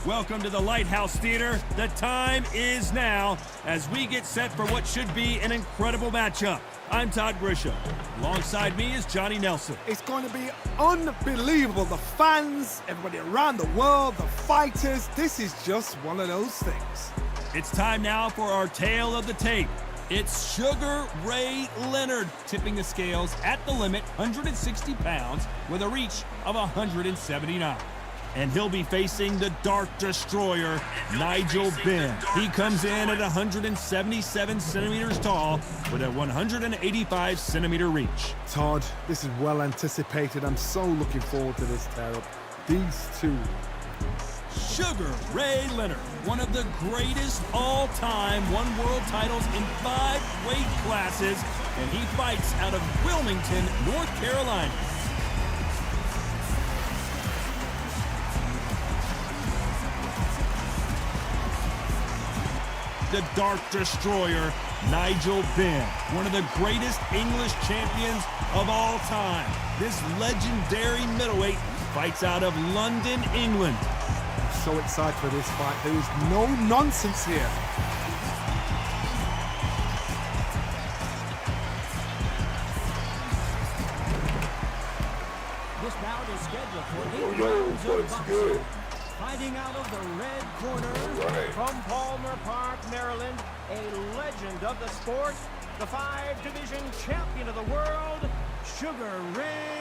Welcome to the Lighthouse Theater. The time is now as we get set for what should be an incredible matchup. I'm Todd Grisham. Alongside me is Johnny Nelson. It's going to be unbelievable. The fans, everybody around the world, the fighters. This is just one of those things. It's time now for our tale of the tape. It's Sugar Ray Leonard tipping the scales at the limit, 160 pounds, with a reach of 179. And he'll be facing the Dark Destroyer, Nigel Benn. He comes in at 177 centimeters tall with a 185 centimeter reach. Todd, this is well anticipated. I'm so looking forward to this tear-up. These two. Sugar Ray Leonard, one of the greatest all-time, won world titles in 5 weight classes, and he fights out of Wilmington, North Carolina. The Dark Destroyer, Nigel Benn, one of the greatest English champions of all time. This legendary middleweight fights out of London, England. I'm so excited for this fight. There is no nonsense here. This bout is scheduled for 8 rounds of boxing. Fighting out of the red corner, from Palmer Park, Maryland, a legend of the sport, the 5-division champion of the world, Sugar Ray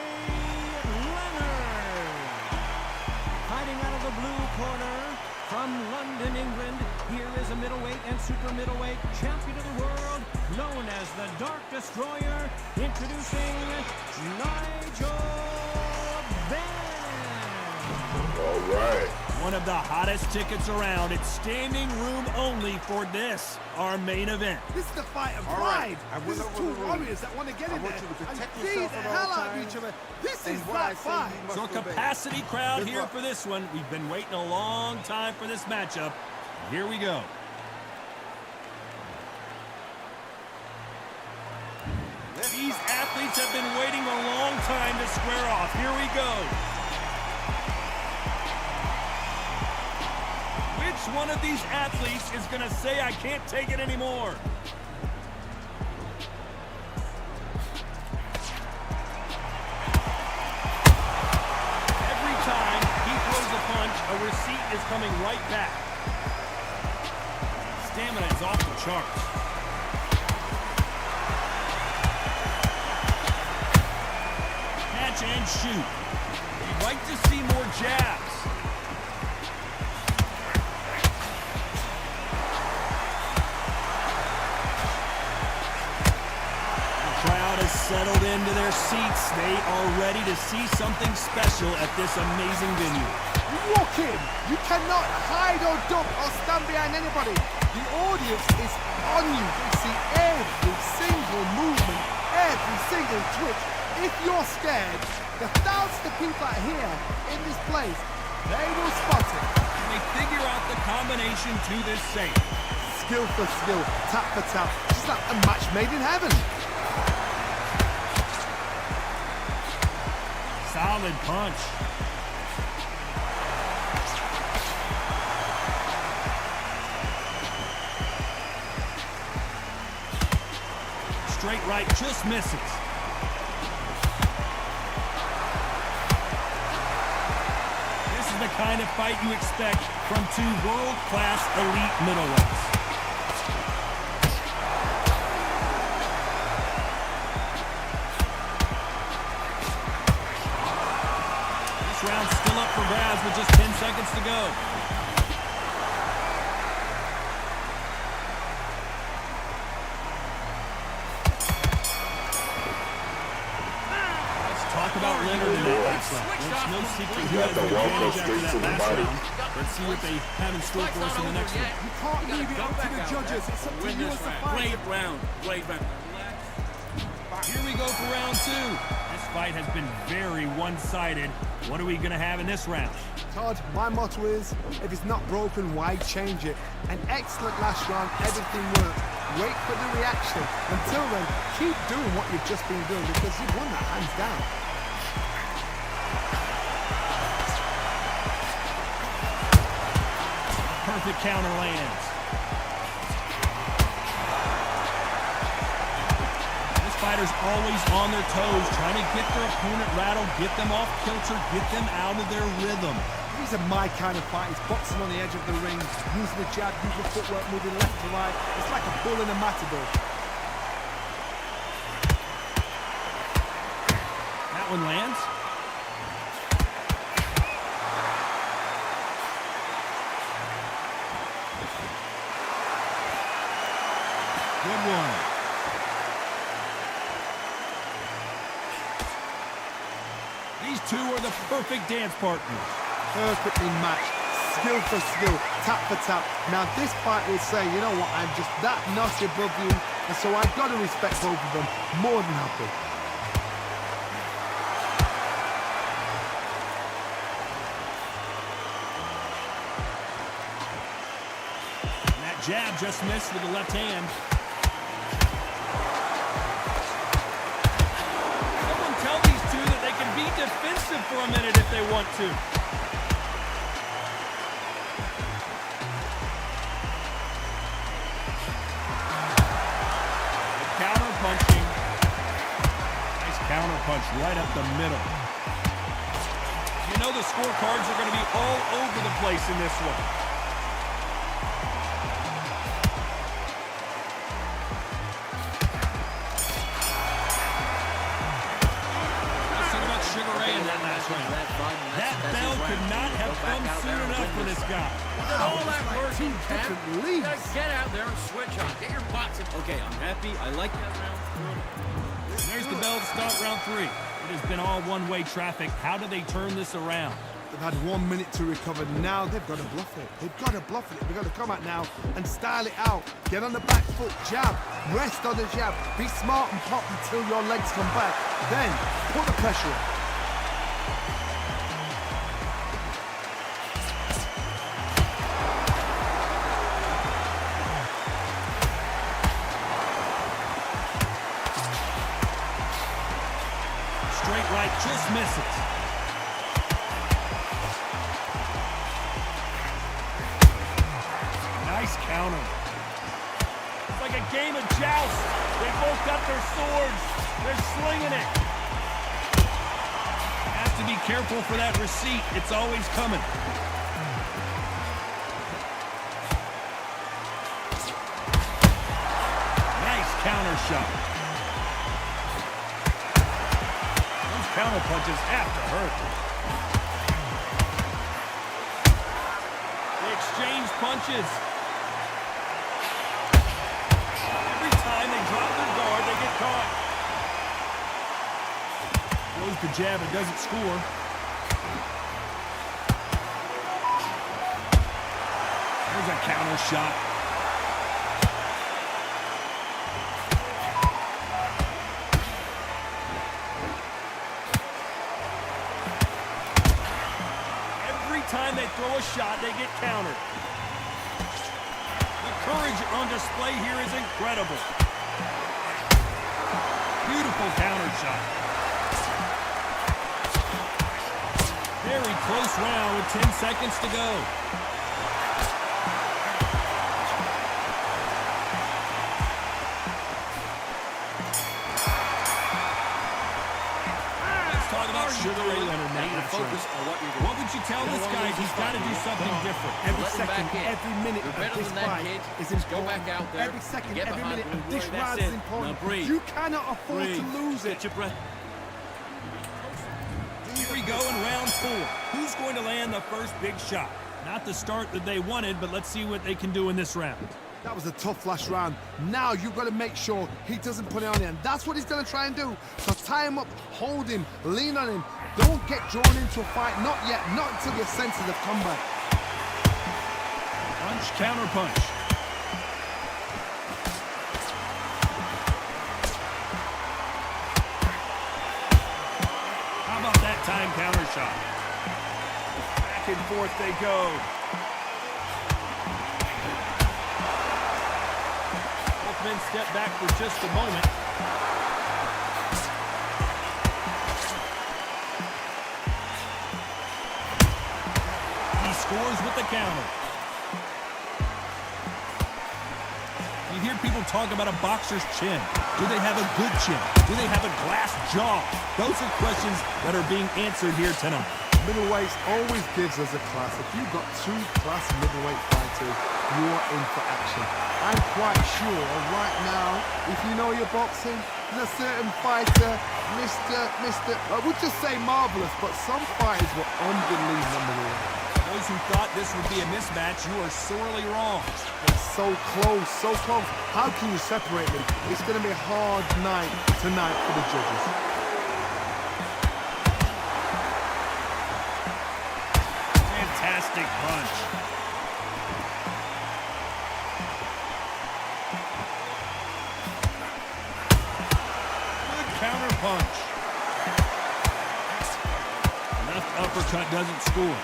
Leonard. Fighting out of the blue corner, from London, England, here is a middleweight and super middleweight champion of the world, known as the Dark Destroyer, introducing Nigel Benn. All right. One of the hottest tickets around. It's standing room only for this, our main event. This is the fight of pride. This is two warriors that want to get in there and beat the hell out of each other. This is that fight. So a capacity crowd here for this one. We've been waiting a long time for this matchup. Here we go. These athletes have been waiting a long time to square off. Here we go. Which one of these athletes is going to say, I can't take it anymore? Every time he throws a punch, a receipt is coming right back. Stamina is off the charts. Catch and shoot. You'd like to see more jabs. Settled into their seats. They are ready to see something special at this amazing venue. You walk in, you cannot hide or duck or stand behind anybody. The audience is on you. They see every single movement, every single twitch. If you're scared, the thousands of people out here in this place, they will spot it. And they figure out the combination to this safe. Skill for skill, tap for tap. Just like a match made in heaven. Solid punch. Straight right just misses. This is the kind of fight you expect from two world-class elite middleweights. Round still up for grabs with just 10 seconds to go. Let's talk about Leonard in that last round. There's no secret he has the advantage after that last round. Let's see what they have in store for us in the next one. You can't leave it up to the judges. It's up to you as the fighter. Blade round. Here we go for round 2. This fight has been very one-sided. What are we going to have in this round? Todd, my motto is, if it's not broken, why change it? An excellent last round, everything worked. Wait for the reaction. Until then, keep doing what you've just been doing because you've won that hands down. Perfect counter lands. This fighter's always on their toes, trying to get their opponent rattled, get them off kilter, get them out of their rhythm. These are my kind of fighters, boxing on the edge of the ring, using the jab, using footwork, moving left to right. It's like a bull in a matador. That one lands. Good one. These two are the perfect dance partners. Perfectly matched, skill for skill, tap for tap. Now this fight will say, you know what, I'm just that notch above you, and so I've got to respect both of them more than happy. And that jab just missed with the left hand. Someone tell these two that they can be defensive for a minute if they want to. Punching. Nice counter punch right up the middle. You know the scorecards are going to be all over the place in this one. Let's see about Sugar Ray in that last round. That bell could not have come soon enough for this guy. All that work, Two different leagues. Get out there and switch on. Get your butts in. Okay, I'm happy. I like that round. There's the bell to start round 3. It has been all one-way traffic. How do they turn this around? They've had 1 minute to recover. Now they've got to bluff it. They've got to bluff it. They've got to come out now and style it out. Get on the back foot, jab, rest on the jab. Be smart and pop until your legs come back. Then put the pressure on. Straight right just misses. Nice counter. It's like a game of joust. They both got their swords. They're slinging it. Have to be careful for that receipt. It's always coming. Nice counter shot. Counter punches have to hurt. They exchange punches. Every time they drop their guard, they get caught. Throws the jab and doesn't score. There's a counter shot. Time they throw a shot, they get countered. The courage on display here is incredible. Beautiful counter shot. Very close round with 10 seconds to go. Sugar Ray Leonard now focus on what you're doing. What would you tell this guy? He's got to do something different. Every second, every minute of this fight is important. Go back out there. Every second, every minute of this round is important. You cannot afford to lose it. Get your breath. Here we go in round 4. Who's going to land the first big shot? Not the start that they wanted, but let's see what they can do in this round. That was a tough last round. Now you've got to make sure he doesn't put it on you. And that's what he's going to try and do. So tie him up, hold him, lean on him. Don't get drawn into a fight. Not yet. Not until your senses have come back. Punch, counter punch. How about that time counter shot? Back and forth they go. Men step back for just a moment. He scores with the counter. You hear people talk about a boxer's chin. Do they have a good chin? Do they have a glass jaw? Those are questions that are being answered here tonight. Middleweights always gives us a class. If you've got two class middleweight fighters, you are in for action. I'm quite sure right now, if you know your boxing, there's a certain fighter, I would just say marvelous, but some fighters were unbelievable. Those who thought this would be a mismatch, you are sorely wrong. It's so close, so close. How can you separate them? It's going to be a hard night tonight for the judges. Fantastic punch. Good counter punch. Left uppercut doesn't score.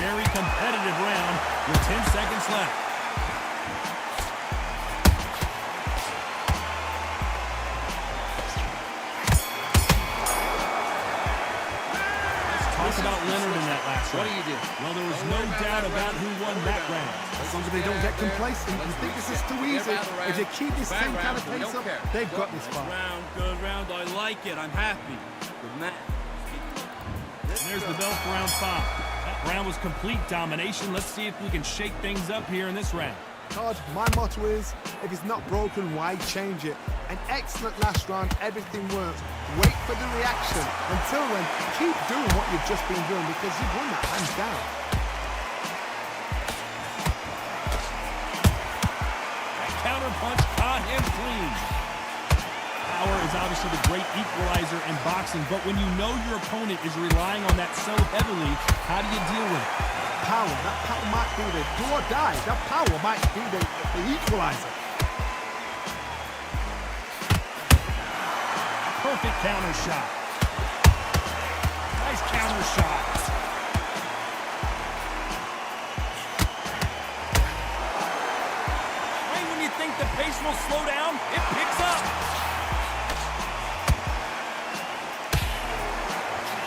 Very competitive round with 10 seconds left. Let's talk about Leonard in that last round. What do you do? Well, there was no doubt about who won that round. As long as they don't get complacent, you think this is too easy. If they keep this same kind of pace up, they've got this far. Good round. I like it. I'm happy. Good match. And there's the bell for round 5. That round was complete domination. Let's see if we can shake things up here in this round. Todd, my motto is, if it's not broken, why change it? An excellent last round, everything works. Wait for the reaction. Until then, keep doing what you've just been doing because you've won that hands down. That counter punch caught him clean. Power is obviously the great equalizer in boxing, but when you know your opponent is relying on that so heavily, how do you deal with it? That power might be the do or die. That power might be the equalizer. Perfect counter shot. Nice counter shot. Right when you think the pace will slow down, it picks up.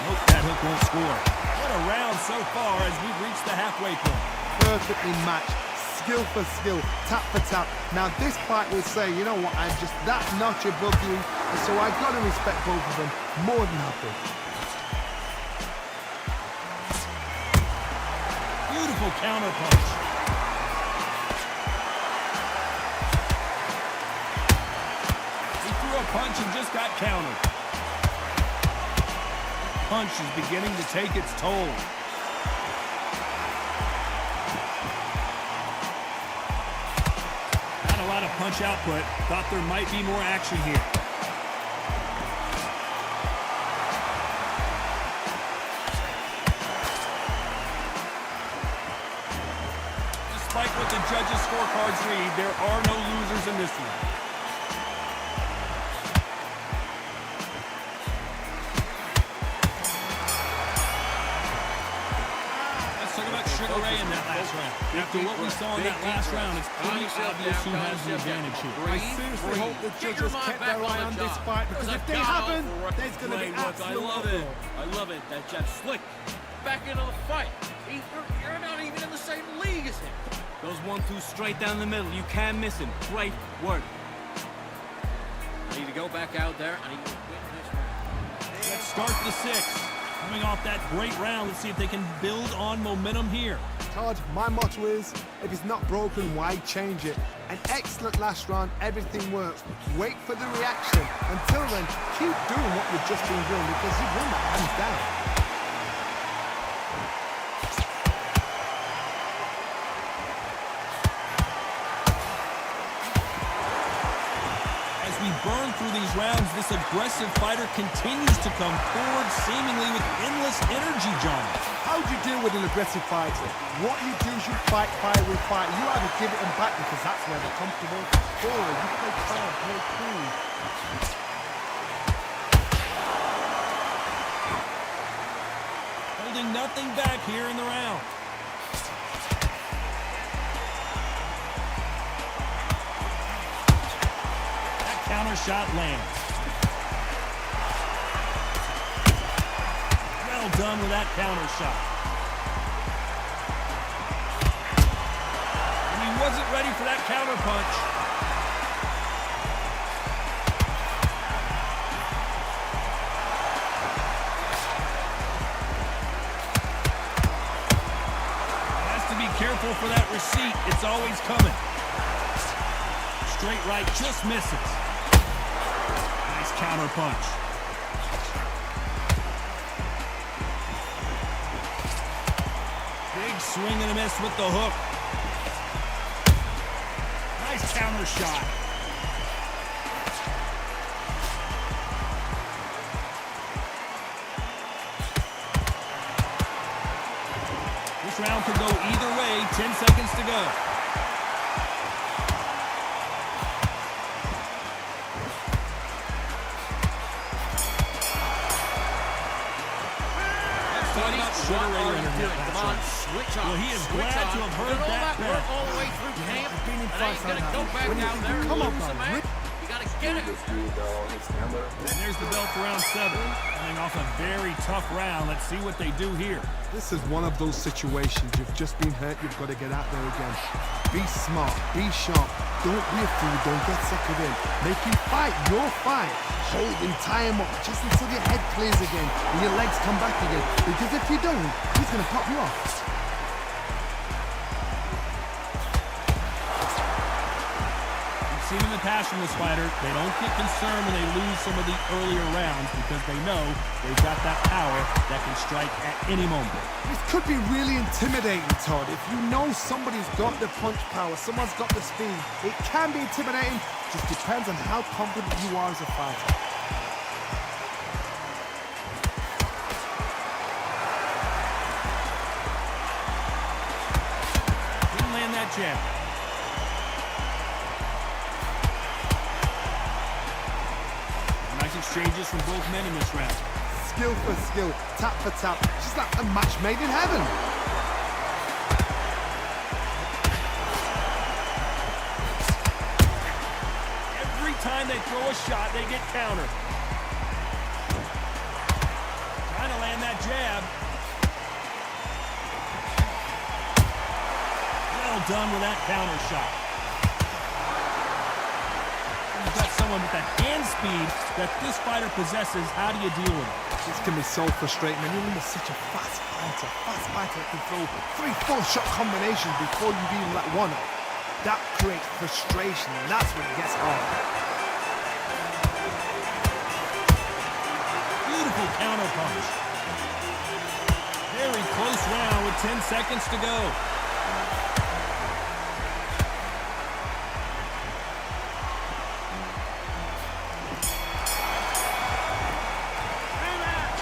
Nope, that hook won't score. What a round so far as we've reached the halfway point. Perfectly matched, skill for skill, tap for tap. Now this fight will say, you know what, I'm just that notch above you, so I've got to respect both of them more than happy. Beautiful counter punch. He threw a punch and just got countered. Punch is beginning to take its toll. Not a lot of punch output. Thought there might be more action here. Despite what the judges' scorecards read, there are no losers in this one. In that last round. After what we saw in that last round, it's pretty obvious who has the advantage here. I seriously hope the judges kept their eye on this fight because if they haven't, there's going to be absolute uproar. I love it. That jab slick. Back into the fight. You're not even in the same league as him. Those 1-2 straight down the middle. You can't miss him. Great work. I need to go back out there. I need to win this round. Let's start the 6th. Coming off that great round, let's see if they can build on momentum here. Todd, my motto is, if it's not broken, why change it? An excellent last round, everything works. Wait for the reaction. Until then, keep doing what you've just been doing because you've won that hands down. Burn through these rounds, this aggressive fighter continues to come forward seemingly with endless energy, John. How do you deal with an aggressive fighter? What you do is you fight, fire with fight. You either give it them back because that's where they're comfortable, or you play calm, play cool. Holding nothing back here in the round. Counter shot lands. Well done with that counter shot. And he wasn't ready for that counter punch. Has to be careful for that receipt. It's always coming. Straight right just misses. Nice counter punch. Big swing and a miss with the hook. Nice counter shot. This round could go either way. 10 seconds to go. What are you doing? Come on, switch on. Well, he is glad to have heard that bet. All the way through camp. And ain't gonna go back out there and lose a man. You gotta get it. And there's the bell for round 7. Coming off a very tough round. Let's see what they do here. This is one of those situations. You've just been hurt. You've got to get out there again. Be smart. Be sharp. Don't be a fool. Don't get suckered in. Make him fight your fight. Hold him, tie him up, just until your head clears again and your legs come back again. Because if you don't, he's going to pop you off. You've seen in the past from this fighter, they don't get concerned when they lose some of the earlier rounds because they know they've got that power that can strike at any moment. This could be really intimidating, Todd. If you know somebody's got the punch power, someone's got the speed, it can be intimidating. Just depends on how confident you are as a fighter. Didn't land that jab. Nice exchanges from both men in this round. Skill for skill, tap for tap. Just like a match made in heaven. Every time they throw a shot, they get countered. Trying to land that jab. Well done with that counter shot. You've got someone with that hand speed that this fighter possesses. How do you deal with it? This can be so frustrating when you're under such a fast fighter that can throw 3 full shot combinations before you even let one up. That creates frustration, and that's when it gets hard. Beautiful counter punch. Very close round with 10 seconds to go.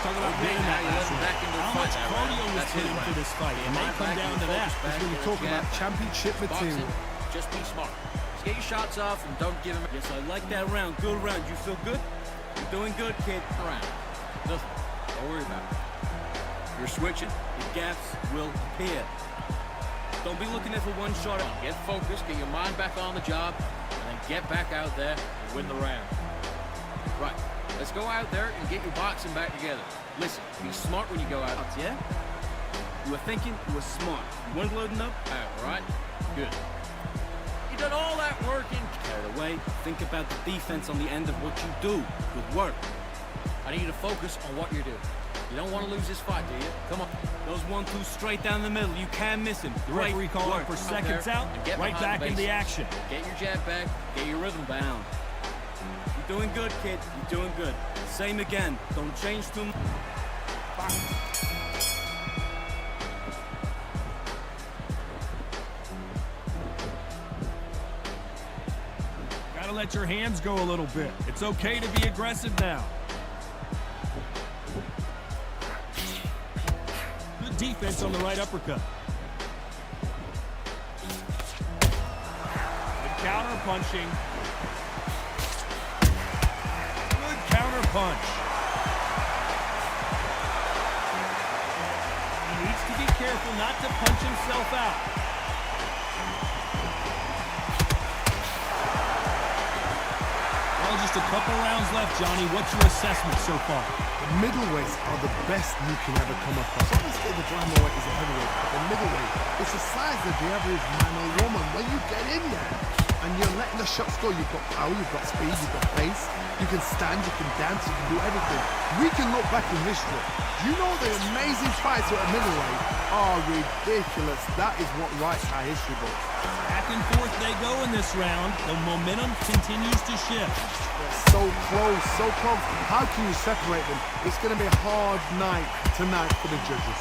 Talk about getting that last round. How much cardio was put into this fight? It may come down to that. That's when you talk about championship material. Just be smart. Just get your shots off and don't give him. Yes, I like that round. Good round. You feel good? You're doing good, kid. Round. Nothing. Don't worry about it. You're switching. Your gaps will appear. Don't be looking at for one shot. Get focused. Get your mind back on the job, and then get back out there and win the round. Right. Let's go out there and get your boxing back together. Listen, be smart when you go out. Yeah? You were thinking, you were smart. You weren't loading up? All right. Good. You done all that work and carried away. Think about the defense on the end of what you do. Good work. I need you to focus on what you're doing. You don't want to lose this fight, do you? Come on. Those 1-2 straight down the middle. You can't miss him. The referee calling for seconds out. Right back in the action. Get your jab back. Get your rhythm down. You're doing good, kid. You're doing good. Same again. Don't change too much. Gotta let your hands go a little bit. It's okay to be aggressive now. Good defense on the right uppercut. Good counter punching. Good counter punch. He needs to be careful not to punch himself out. Well, just a couple rounds left, Johnny. What's your assessment so far? The middleweights are the best you can ever come across. Obviously, the drama weight is a heavyweight, but the middleweight, it's the size of the average man or woman. When you get in there and you're letting the shots go, you've got power, you've got speed, you've got pace, you can stand, you can dance, you can do everything. We can look back in history. You know the amazing fights at a middleweight are ridiculous. That is what writes our history books. Back and forth they go in this round. The momentum continues to shift. They're so close, so close. How can you separate them? It's going to be a hard night tonight for the judges.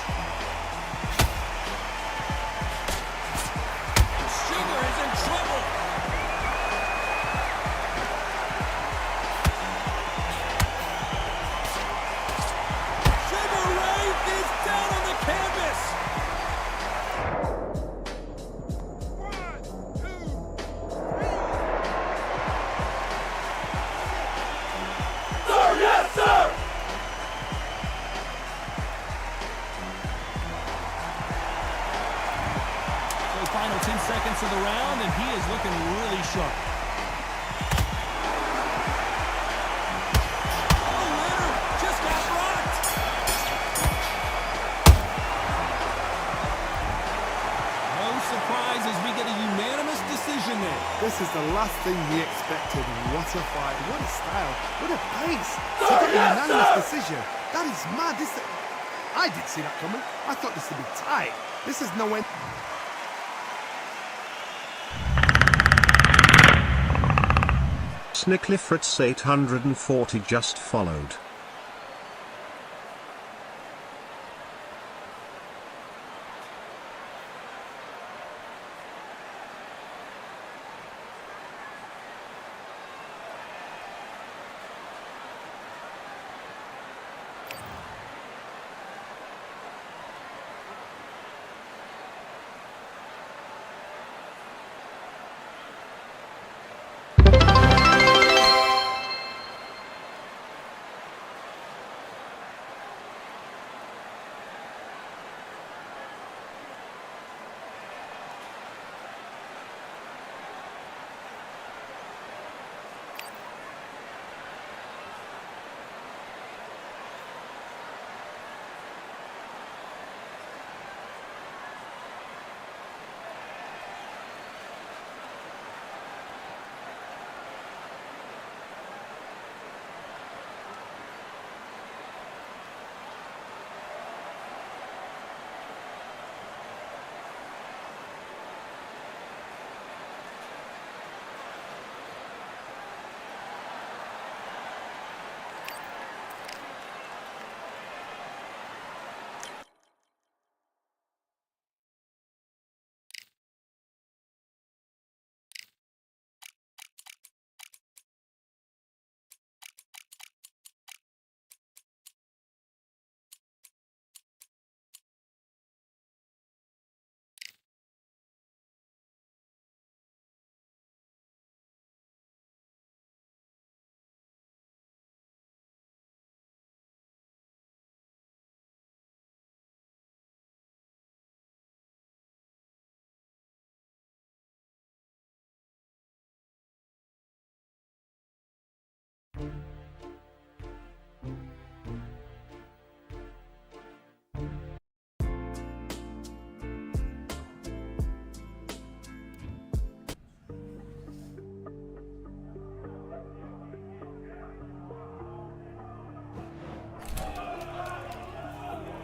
Sugar is in trouble. Sugar Ray is down on the canvas. Final 10 seconds of the round, and he is looking really sharp. Oh, Leonard just got rocked. No surprise as we get a unanimous decision there. This is the last thing we expected. What a fight, what a style, what a pace. To get a unanimous decision. That is mad. I didn't see that coming. I thought this would be tight. This is no end. Snicklifritz 840 just followed.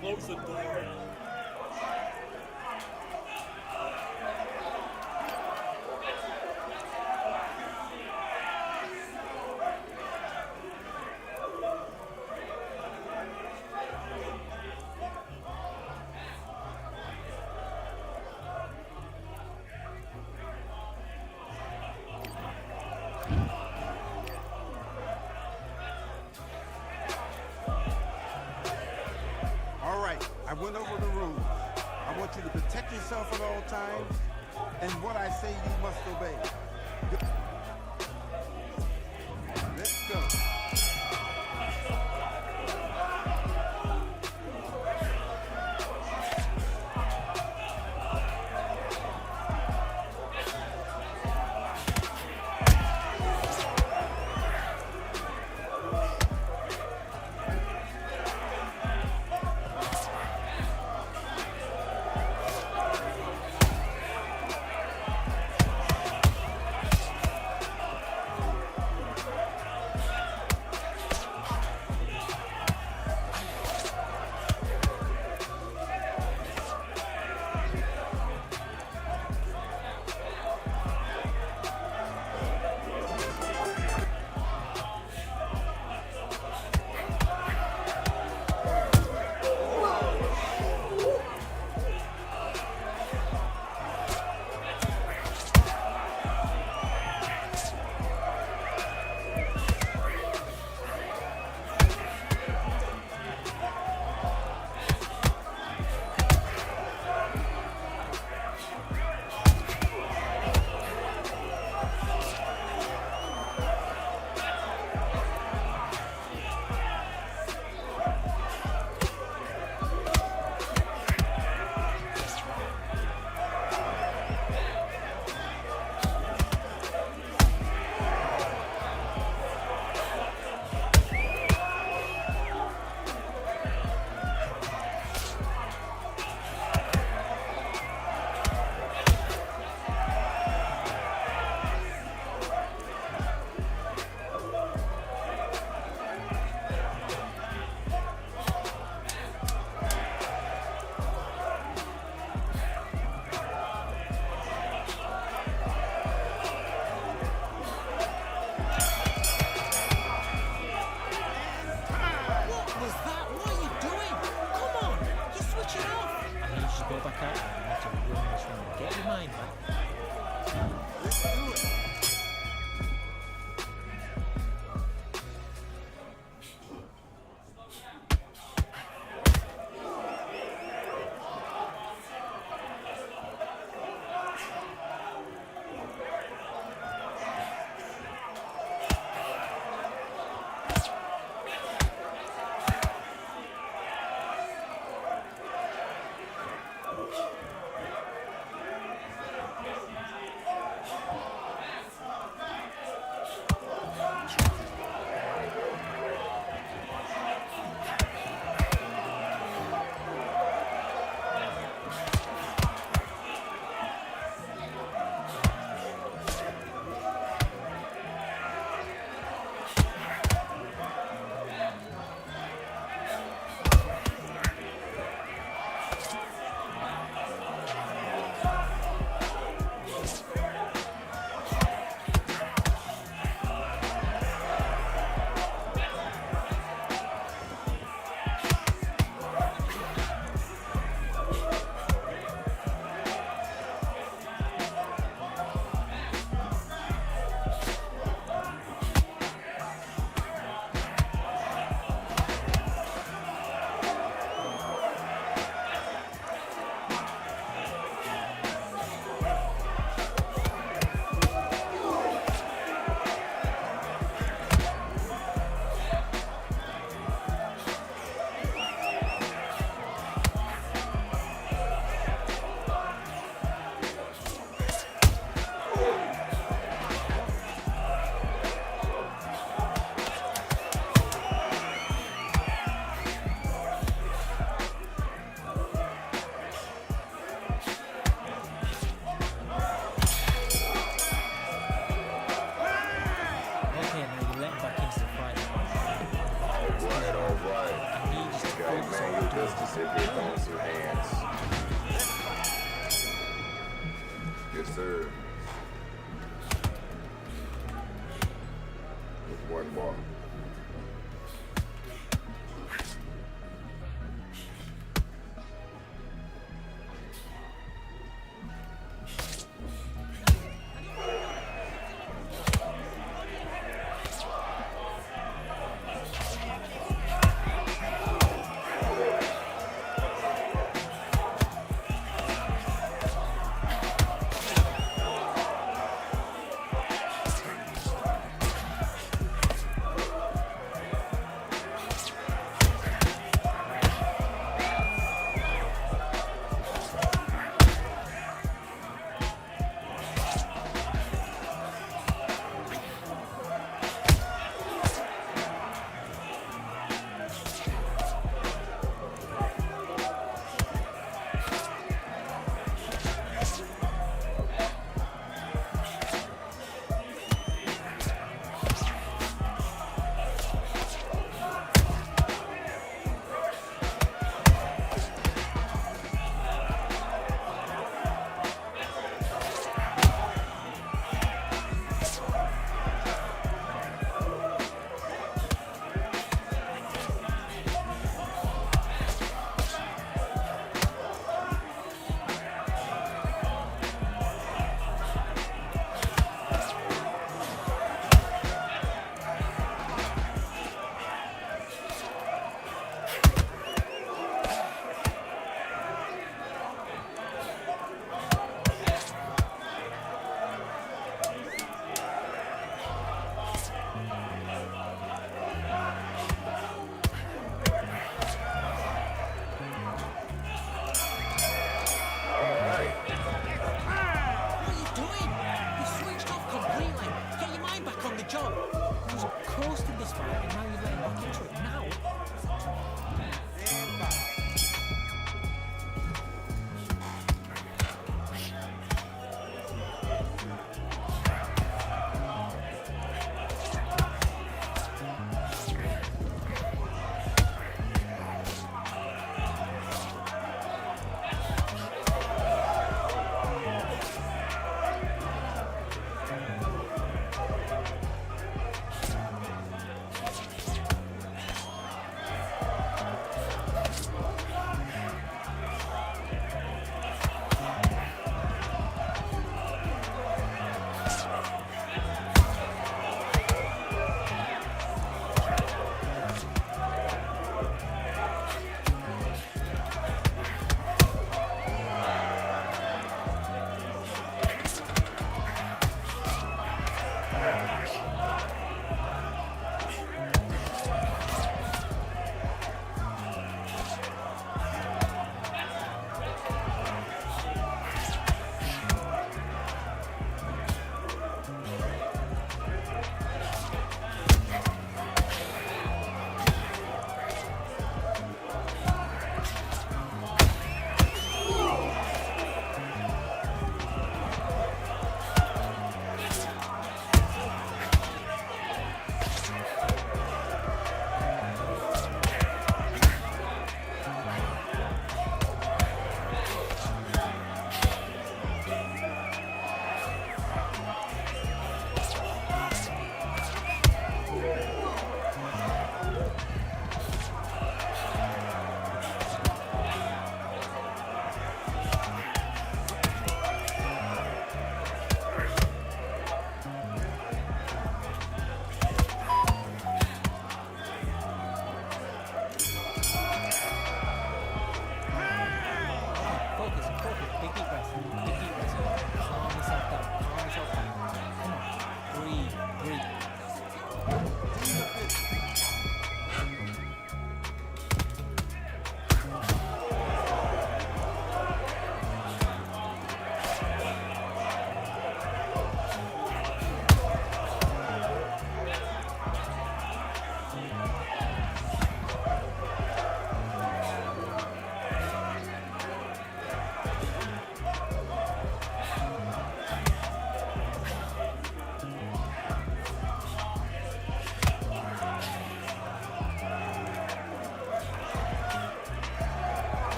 Close the door. I went over the rules. I want you to protect yourself at all times, and what I say you must obey. Let's go. back out there. You need to run this round. Get your mind back. Let's do it.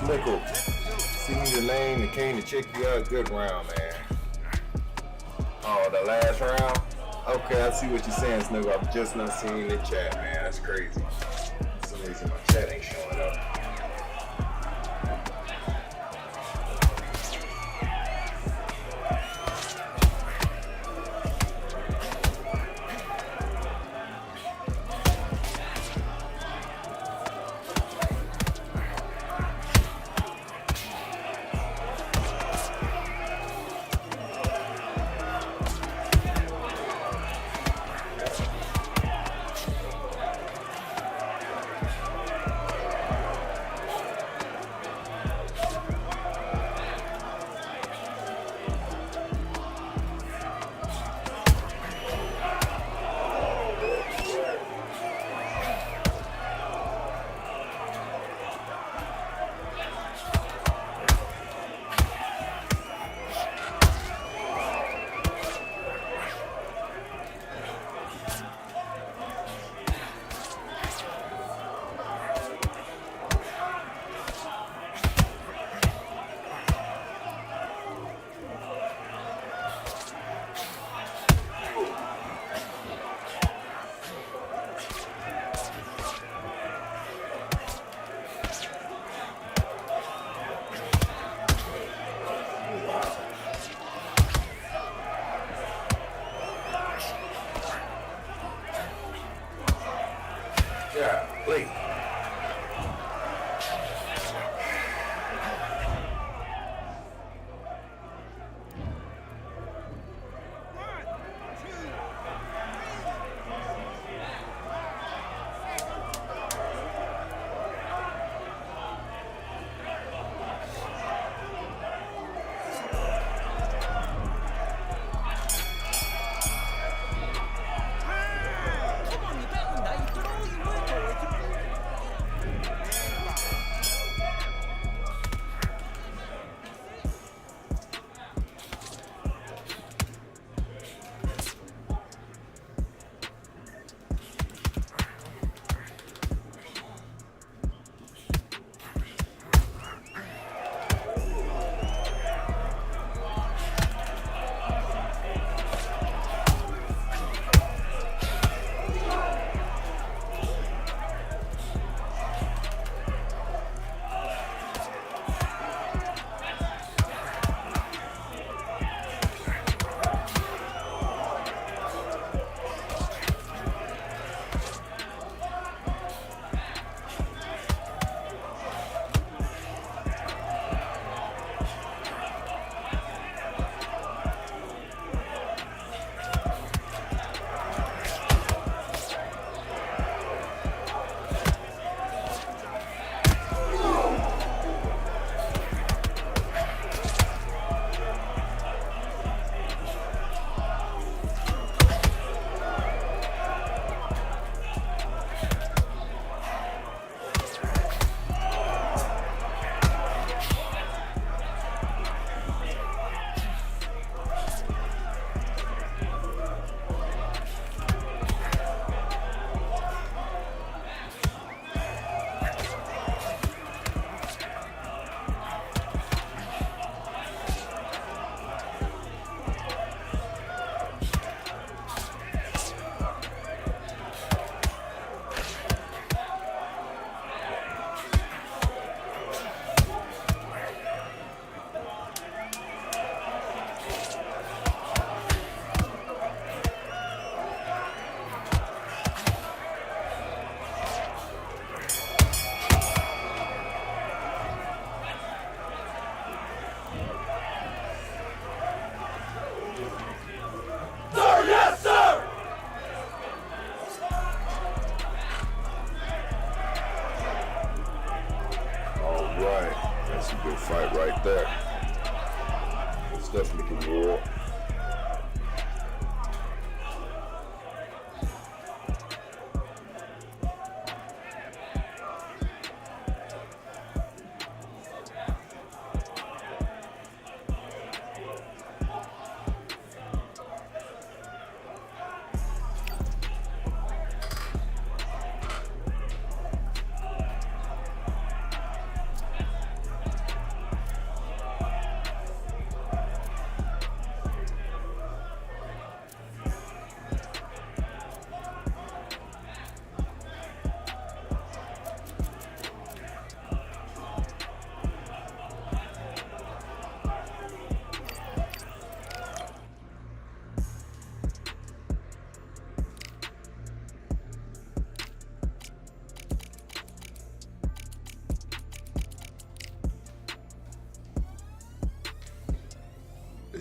Snickle. See the name that came to check you out. Good round, man. Oh, the last round? Okay, I see what you're saying, Snickle. I've just not seen the chat, man. That's crazy. For some reason, my chat ain't showing up.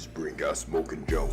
Just bring out Smoking Joe.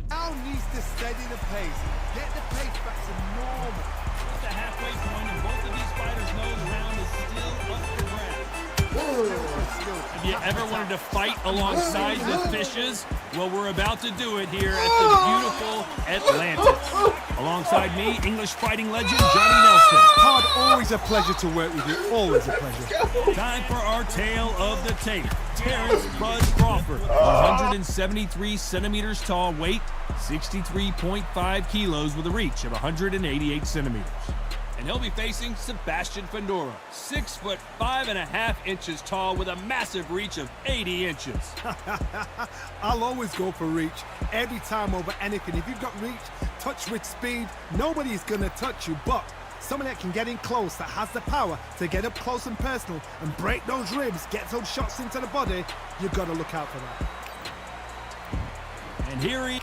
Now needs to steady the pace. Get the pace back to normal. At the halfway point, and both of these fighters know the round is still up for grabs. Have you ever wanted to fight alongside the fishes? Well, we're about to do it here at the beautiful Atlantis. Alongside me, English fighting legend Johnny Nelson. Todd, always a pleasure to work with you. Always a pleasure. Time for our tale of the tape. Terrence Bud Crawford, 173 centimeters tall, weight 63.5 kilos with a reach of 188 centimeters. And he'll be facing Sebastian Fundora, 6 foot 5.5 inches tall with a massive reach of 80 inches. I'll always go for reach every time over anything. If you've got reach, touch with speed, nobody's gonna touch you, but someone that can get in close, that has the power to get up close and personal and break those ribs, get those shots into the body, you've got to look out for that. And here he,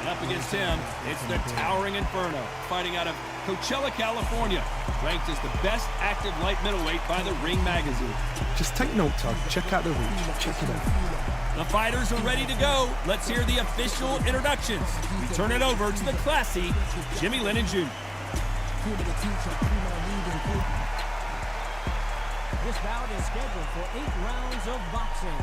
and up against him, it's the Towering Inferno, fighting out of Coachella, California, ranked as the best active light middleweight by the Ring magazine. Just take note, Todd. Check out the reach. Check it out. The fighters are ready to go. Let's hear the official introductions. We turn it over to the classy Jimmy Lennon Jr. This bout is scheduled for 8 rounds of boxing.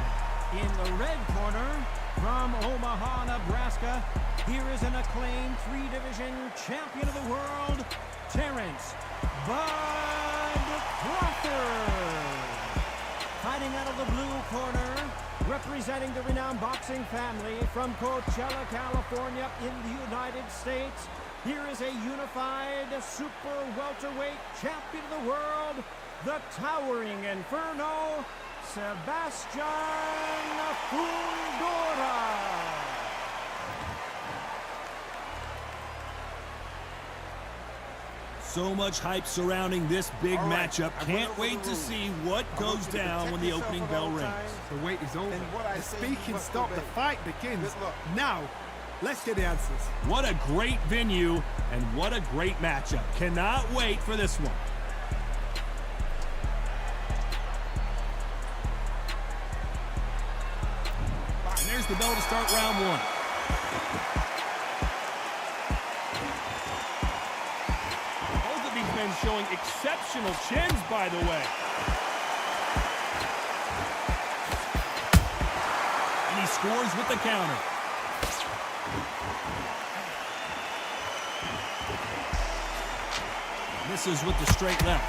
In the red corner, from Omaha, Nebraska, here is an acclaimed 3-division champion of the world, Terrence Bud Crawford. Fighting out of the blue corner, representing the renowned boxing family from Coachella, California in the United States, here is a unified super welterweight champion of the world, the Towering Inferno, Sebastian Fundora. So much hype surrounding this big matchup. Can't wait to see what goes down when the opening bell rings. The wait is over. The speaking stopped. The fight begins. Now, let's get the answers. What a great venue and what a great matchup. Cannot wait for this one. And there's the bell to start round 1. Showing exceptional chins, by the way. And he scores with the counter. Misses with the straight left.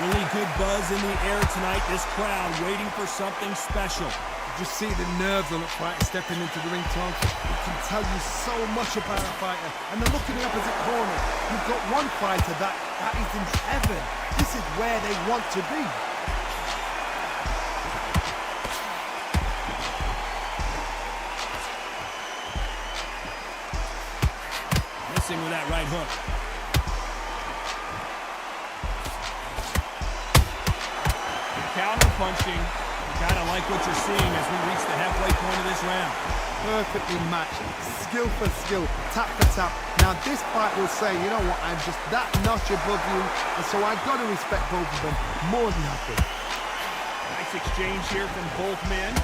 Really good buzz in the air tonight. This crowd waiting for something special. Just see the nerves on the fighter stepping into the ring, Tom. It can tell you so much about a fighter. And then look at the opposite corner. You've got one fighter that is in heaven. This is where they want to be. Missing with that right hook. Counter punching. Kind of like what you're seeing as we reach the halfway point of this round. Perfectly matched, skill for skill, tap for tap. Now this fight will say, you know what, I'm just that notch above you, and so I've got to respect both of them more than happy. Nice exchange here from both men.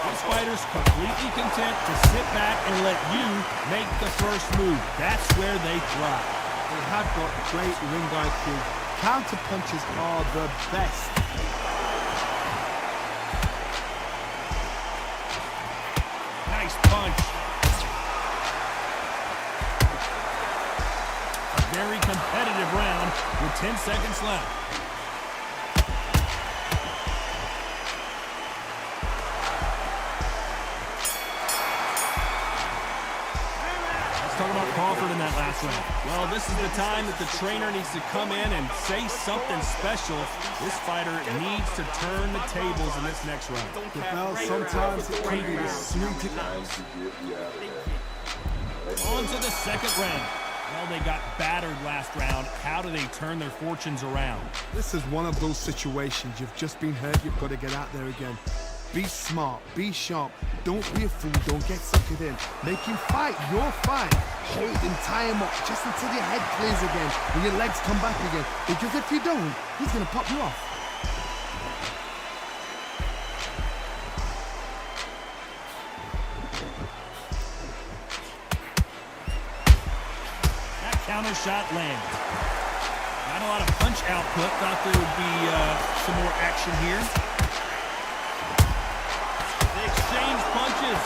This fighter's completely content to sit back and let you make the first move. That's where they thrive. They have got great ring IQ. Counter punches are the best. Nice punch. A very competitive round with 10 seconds left. Talk about Crawford in that last round. Well, this is the time that the trainer needs to come in and say something special. This fighter needs to turn the tables in this next round. Well, sometimes it can be the sweetest. On to the second round. Well, they got battered last round. How do they turn their fortunes around? This is one of those situations. You've just been hurt. You've got to get out there again. Be smart, be sharp, don't be a fool, don't get suckered in. Make him fight your fight. Hold him, tie him up, just until your head clears again and your legs come back again. Because if you don't, he's gonna pop you off. That counter shot lands. Not a lot of punch output. Thought there would be some more action here. Exchange punches.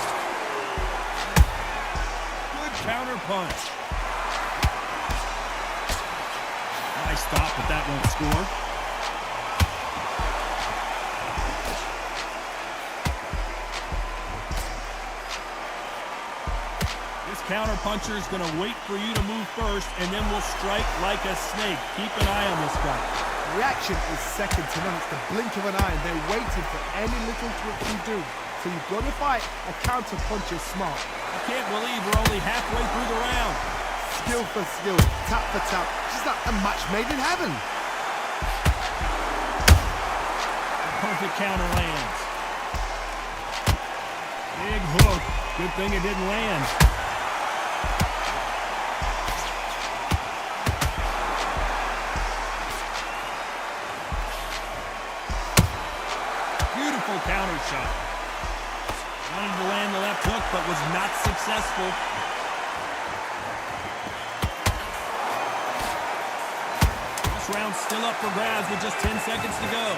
Good counter punch. Nice stop, but that won't score. This counter puncher is going to wait for you to move first, and then will strike like a snake. Keep an eye on this guy. Reaction is second to none. It's the blink of an eye. They're waiting for any little twitch you do. So you've got to fight a counter punch is smart. I can't believe we're only halfway through the round. Skill for skill, tap for tap. Just like a match made in heaven. Perfect counter lands. Big hook. Good thing it didn't land. Beautiful counter shot. Wanted to land the left hook, but was not successful. This round's still up for grabs with just 10 seconds to go.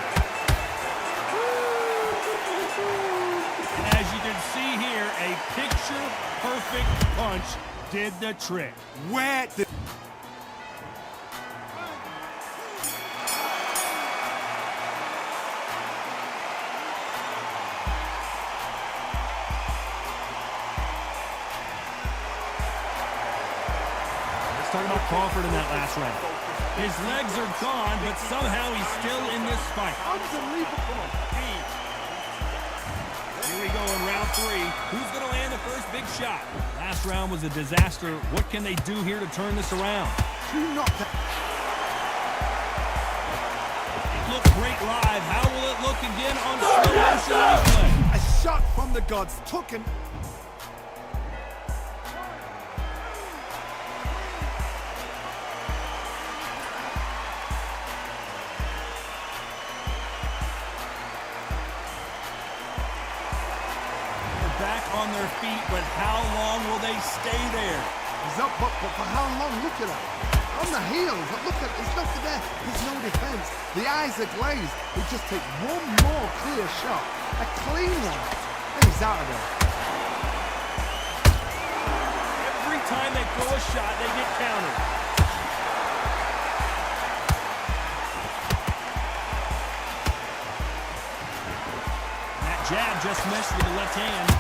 And as you can see here, a picture-perfect punch did the trick. Where the... Talking about Crawford in that last round. His legs are gone, but somehow he's still in this fight. Unbelievable. Here we go in round 3. Who's going to land the first big shot? Last round was a disaster. What can they do here to turn this around? You knocked that. It looked great live. How will it look again on slow motion replay? A shot from the gods took him. Back on their feet, but how long will they stay there? He's up, but for how long? Look at that. On the heels, but look at, there's nothing there. There's no defense. The eyes are glazed. He just take one more clear shot. A clean one. And he's out of there. Every time they throw a shot, they get countered. That jab just missed with the left hand.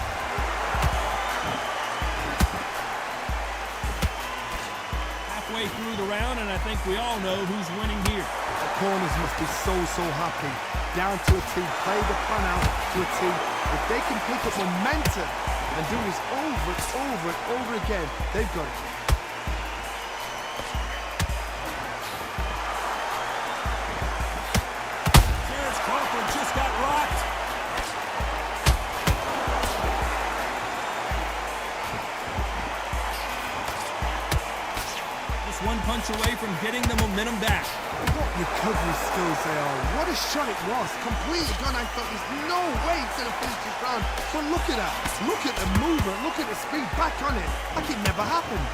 Halfway through the round, and I think we all know who's winning here. The corners must be so happy. Down to a T, play the plan out to a T. If they can pick up momentum and do this over and over again, they've got it. Terrence Crawford just got rocked. inch away from getting the momentum back. What recovery skills they are. What a shot it was. Completely gone. I thought there's no way he's going to finish this round. But look at that. Look at the movement. Look at the speed. Back on it. Like it never happened.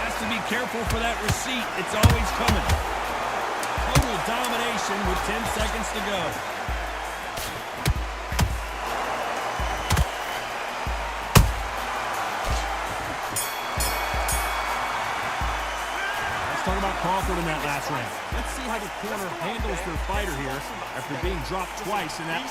Has to be careful for that receipt. It's always coming. Total domination with 10 seconds to go. Talk about Crawford in that last round. Let's see how the corner handles their fighter here after being dropped twice in that.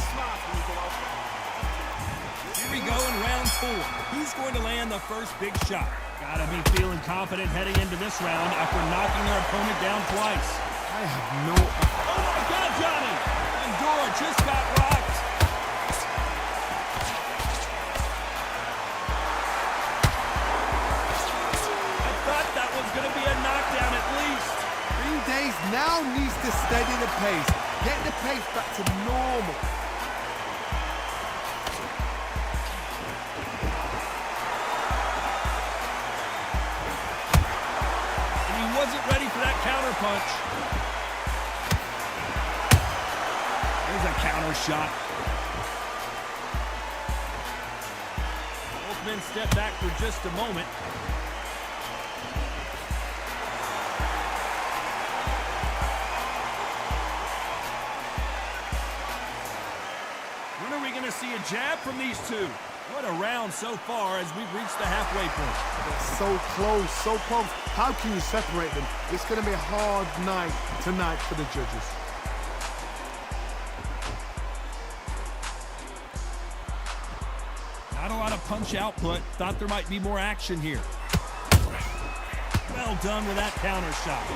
Here we go in round 4. Who's going to land the first big shot? Gotta be feeling confident heading into this round after knocking their opponent down twice. I have no... Oh my God, Johnny! Andorra just got rocked. Now needs to steady the pace, get the pace back to normal. And he wasn't ready for that counter punch. There's a counter shot. Both men step back for just a moment. See a jab from these two. What a round so far as we've reached the halfway point. They're so close, so close. How can you separate them? It's going to be a hard night tonight for the judges. Not a lot of punch output. Thought there might be more action here. Well done with that counter shot.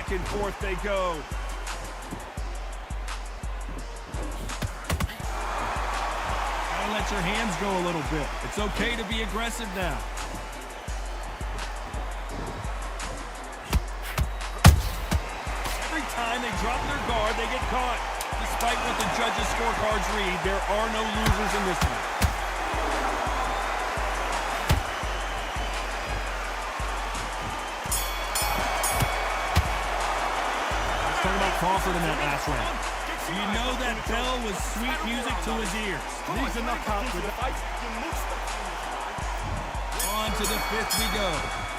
Back and forth they go. Gotta let your hands go a little bit. It's okay to be aggressive now. Every time they drop their guard, they get caught. Despite what the judges' scorecards read, there are no losers in this one. Crawford in that last round. You know that bell was sweet music to his ears. Needs a knockout with the ice. On to the fifth we go.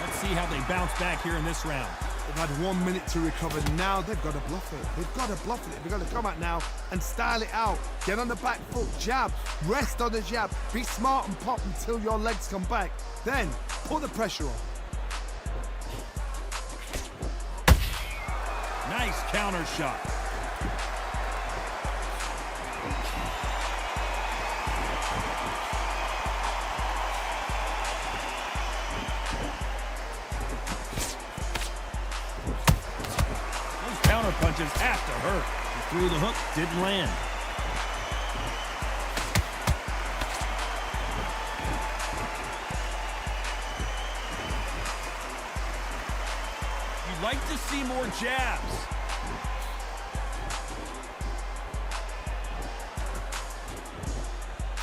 Let's see how they bounce back here in this round. They've had 1 minute to recover. Now they've got to bluff it. They've got to bluff it. They've got to come out now and style it out. Get on the back foot, jab, rest on the jab. Be smart and pop until your legs come back. Then put the pressure on. Nice counter shot. Those counter punches have to hurt. He threw the hook, didn't land. You'd like to see more jabs.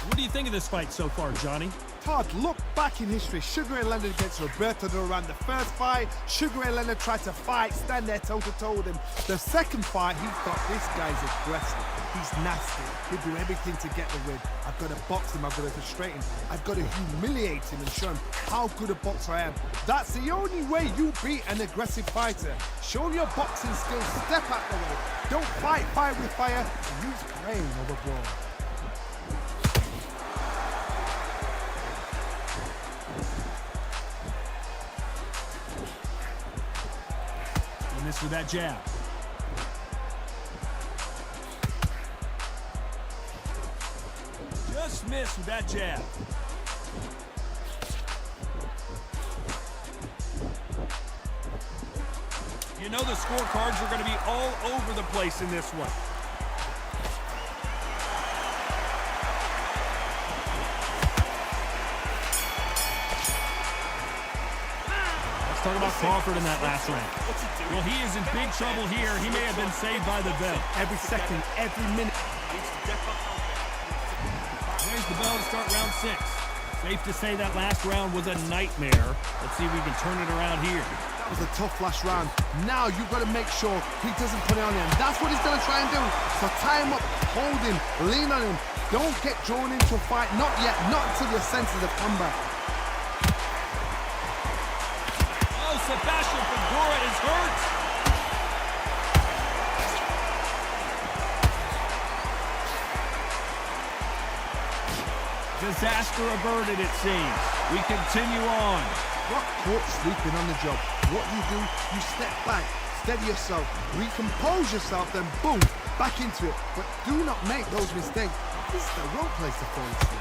What do you think of this fight so far, Johnny? Todd, look back in history. Sugar Ray Leonard against Roberto Duran. The first fight, Sugar Ray Leonard tried to fight, stand there toe-to-toe with him. The second fight, he thought, this guy's aggressive. He's nasty. He'll do everything to get the win. I've got to box him. I've got to frustrate him. I've got to humiliate him and show him how good a boxer I am. That's the only way you beat an aggressive fighter. Show him your boxing skills. Step out the way. Don't fight fire with fire. Use brain over brawn. With that jab. Just missed with that jab. You know the scorecards are going to be all over the place in this one. Talk about Crawford in that last round. Well, he is in big trouble here. He may have been saved by the bell. Every second, every minute. There's the bell to start round 6. Safe to say that last round was a nightmare. Let's see if we can turn it around here. That was a tough last round. Now you've got to make sure he doesn't put it on him. That's what he's going to try and do. So tie him up, hold him, lean on him. Don't get drawn into a fight. Not yet. Not until your senses have come back. Oh, Sebastian Figueroa is hurt. Disaster averted, it seems. We continue on. Got caught sleeping on the job. What do? You step back, steady yourself, recompose yourself, then boom, back into it. But do not make those mistakes. This is the wrong place to fall asleep.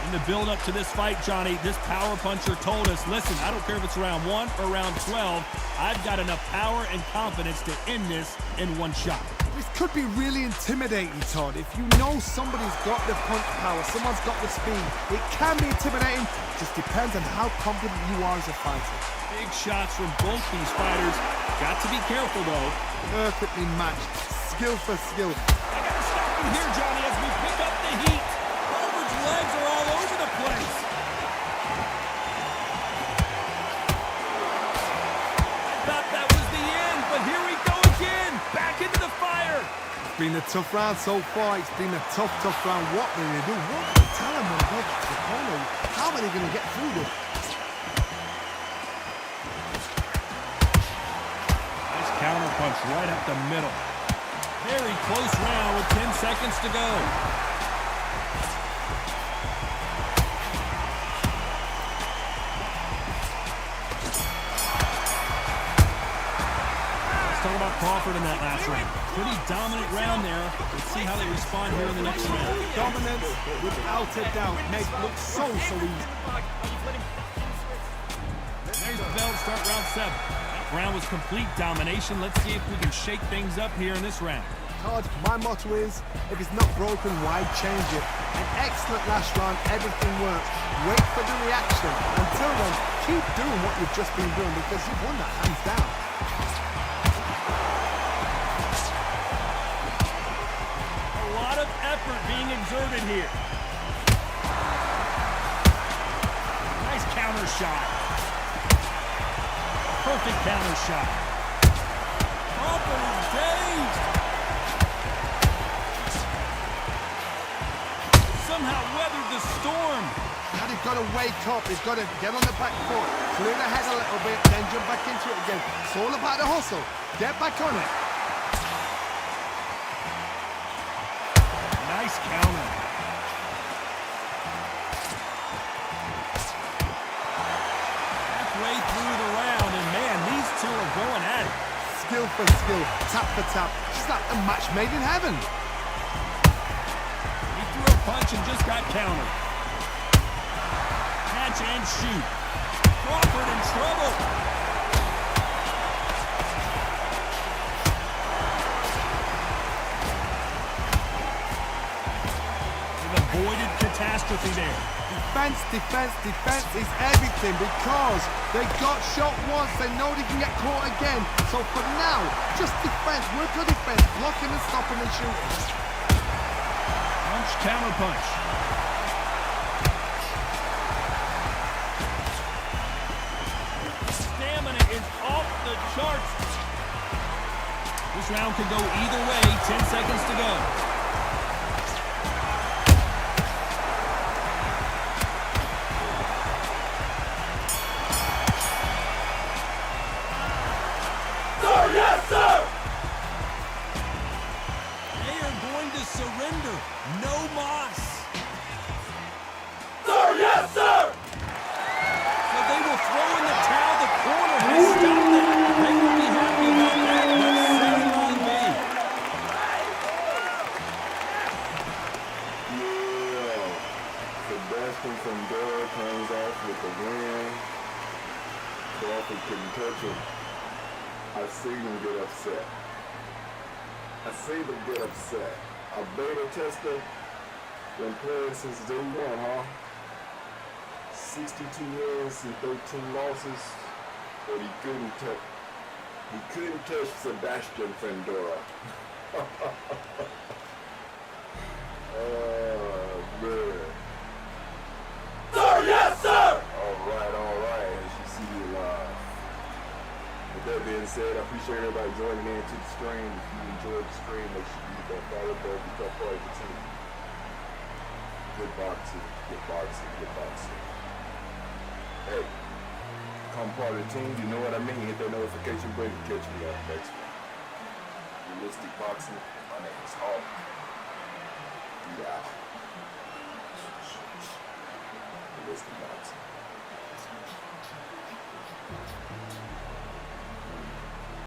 In the build-up to this fight, Johnny, this power puncher told us, listen, I don't care if it's round 1 or round 12, I've got enough power and confidence to end this in one shot. This could be really intimidating, Todd. If you know somebody's got the punch power, someone's got the speed, it can be intimidating. Just depends on how confident you are as a fighter. Big shots from both these fighters. Got to be careful, though. Perfectly matched, skill for skill. I got to stop you here, Johnny, as we pick up the heat. Robert's legs are all over the place. I thought that was the end, but here we go again. Back into the fire. It's been a tough round so far. It's been a tough round. What are they going to do? What do they tell them when they go to the corner? How are they going to get through this? Nice counter punch right up the middle. Very close round with 10 seconds to go. Let's talk about Crawford in that last round. Pretty dominant round there. Let's see how they respond here in the next round. Dominance, without a doubt, makes it look so easy. There's the bell to start round 7. That round was complete domination. Let's see if we can shake things up here in this round. Todd, my motto is, if it's not broken, why change it? An excellent last round, everything works. Wait for the reaction. Until then, keep doing what you've just been doing because you've won that hands down. A lot of effort being exerted here. Nice counter shot. Perfect counter shot. Crawford is dazed. Somehow weathered the storm. Now they've got to wake up. They've got to get on the back foot, clear the head a little bit, then jump back into it again. It's all about the hustle. Get back on it. Nice counter. Halfway through the round, and man, these two are going at it. Skill for skill, tap for tap. Just like a match made in heaven. He threw a punch and just got countered. Catch and shoot. Crawford in trouble. They've avoided catastrophe there. Defense, defense, defense is everything because they got shot once. They know they can get caught again. So for now, just defense. Work on defense. Blocking and stopping and shooting. Punch, counter punch. Stamina is off the charts. This round could go either way. 10 seconds to go. Surrender. No moss. Sir, yes, sir! So they will throw in the towel. The corner has stopped them. They will be happy about that. Let's see it on me. Yeah. Sebastian Figueroa comes off with the win. Crawford couldn't touch him. I see them get upset. A beta tester been playing since day one, huh? 62 wins and 13 losses, but he couldn't touch Sebastian Fendora. Oh man. Sir, yes, sir! Alright, as you see live. With that being said, I appreciate everybody joining in to the stream. If you enjoyed the stream, make sure you hit that follow button, become part of the team. Good boxing, good boxing, good boxing. Hey, become part of the team, you know what I mean? Hit that notification button to catch me up next one. Realistic Boxing, my name is Hawk. Yeah. Realistic Boxing.